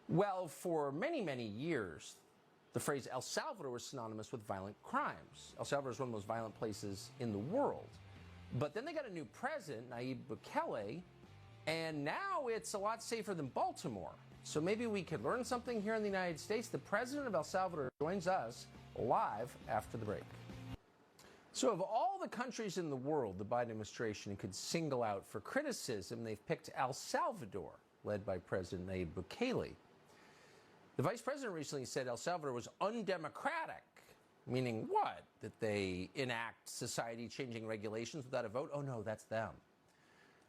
Well, for many, many years, the phrase El Salvador was synonymous with violent crimes. El Salvador is one of the most violent places in the world. But then they got a new president, Nayib Bukele, and now it's a lot safer than Baltimore. So maybe we could learn something here in the United States. The president of El Salvador joins us live after the break. So of all the countries in the world the Biden administration could single out for criticism, they've picked El Salvador, led by President Nayib Bukele. The vice president recently said El Salvador was undemocratic, meaning what? That they enact society-changing regulations without a vote? Oh no, that's them.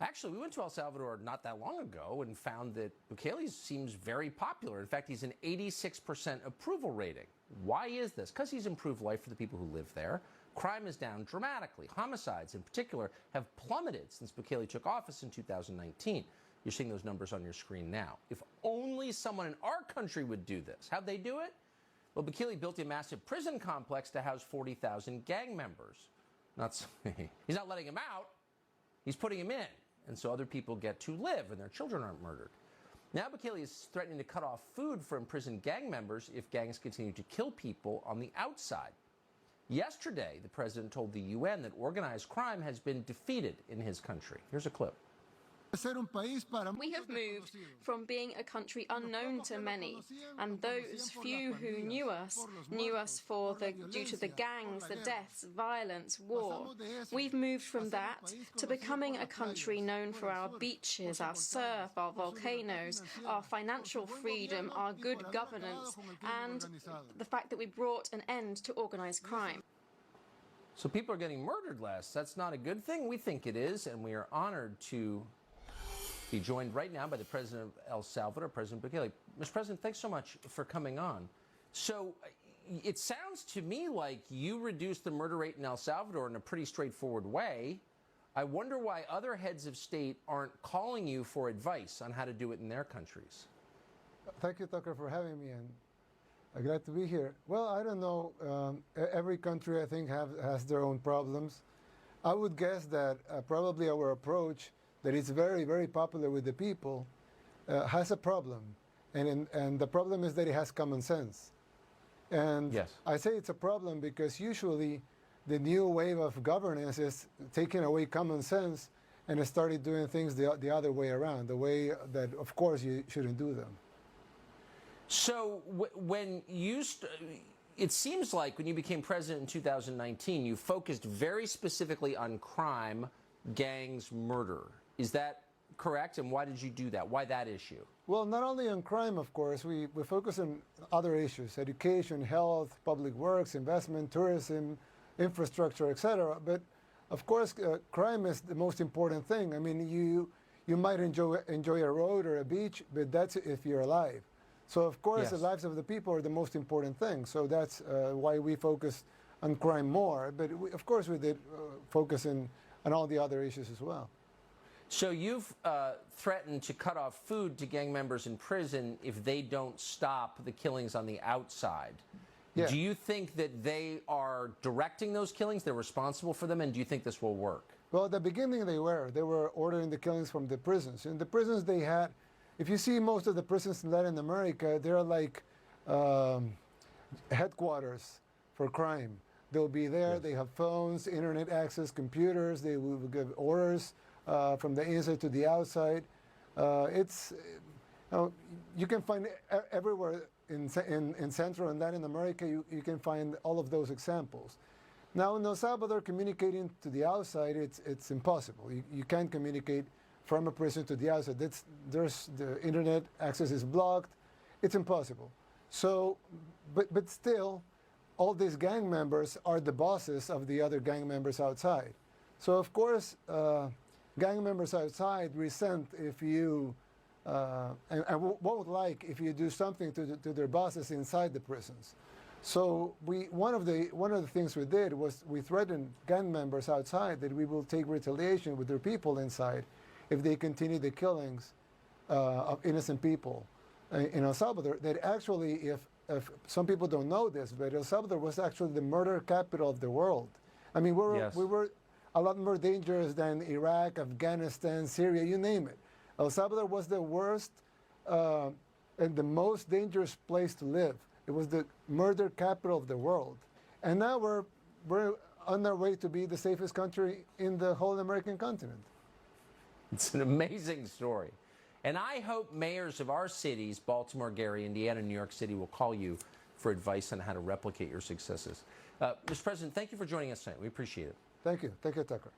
Actually, we went to El Salvador not that long ago and found that Bukele seems very popular. In fact, he's an 86% approval rating. Why is this? Because he's improved life for the people who live there. Crime is down dramatically. Homicides, in particular, have plummeted since Bukele took office in 2019. You're seeing those numbers on your screen now. If only someone in our country would do this. How'd they do it? Well, Bukele built a massive prison complex to house 40,000 gang members. He's not letting them out. He's putting them in. And so other people get to live and their children aren't murdered. Now Bukele is threatening to cut off food for imprisoned gang members if gangs continue to kill people on the outside. Yesterday, the president told the UN that organized crime has been defeated in his country. Here's a clip. We have moved from being a country unknown to many, and those few who knew us due to the gangs, the deaths, violence, war. We've moved from that to becoming a country known for our beaches, our surf, our volcanoes, our financial freedom, our good governance, and the fact that we brought an end to organized crime. So people are getting murdered less. That's not a good thing. We think it is, and we are honored to be joined right now by the president of El Salvador, President Bukele. Mr. President, thanks so much for coming on. So it sounds to me like you reduced the murder rate in El Salvador in a pretty straightforward way. I wonder why other heads of state aren't calling you for advice on how to do it in their countries. Thank you, Tucker, for having me, and I'm glad to be here. Well, I don't know. Every country, I think, has their own problems. I would guess that probably our approach that is very, very popular with the people, has a problem. And the problem is that it has common sense. And yes. I say it's a problem because usually the new wave of governance is taking away common sense and it started doing things the other way around, the way that, of course, you shouldn't do them. So when you it seems like when you became president in 2019, you focused very specifically on crime, gangs, murder. Is that correct? And why did you do that? Why that issue? Well, not only on crime, of course. We focus on other issues: education, health, public works, investment, tourism, infrastructure, etc. But of course, crime is the most important thing. I mean, you might enjoy a road or a beach, but that's if you're alive. So of course, yes, the lives of the people are the most important thing. So that's why we focus on crime more. But of course, we did focus on all the other issues as well. So you've threatened to cut off food to gang members in prison if they don't stop the killings on the outside. Yeah. Do you think that they are directing those killings, they're responsible for them, and do you think this will work? Well, at the beginning they were ordering the killings from the prisons. In the prisons they had, if you see most of the prisons in Latin America, they're like headquarters for crime. They'll be there, yes, they have phones, internet access, computers, they will give orders from the inside to the outside. You can find everywhere in Central and Latin America, you can find all of those examples. Now in El Salvador, communicating to the outside, it's impossible. You can't communicate from a prison to the outside. The internet access is blocked. It's impossible. So, but still, all these gang members are the bosses of the other gang members outside. So of course, gang members outside resent if you and won't like if you do something to their bosses inside the prisons. So one of the things we did was we threatened gang members outside that we will take retaliation with their people inside if they continue the killings of innocent people in El Salvador. That actually, if some people don't know this, but El Salvador was actually the murder capital of the world. I mean, we were a lot more dangerous than Iraq, Afghanistan, Syria, you name it. El Salvador was the worst and the most dangerous place to live. It was the murder capital of the world. And now we're on our way to be the safest country in the whole American continent. It's an amazing story. And I hope mayors of our cities, Baltimore, Gary, Indiana, New York City, will call you for advice on how to replicate your successes. Mr. President, thank you for joining us tonight. We appreciate it. Thank you. Thank you, Tucker.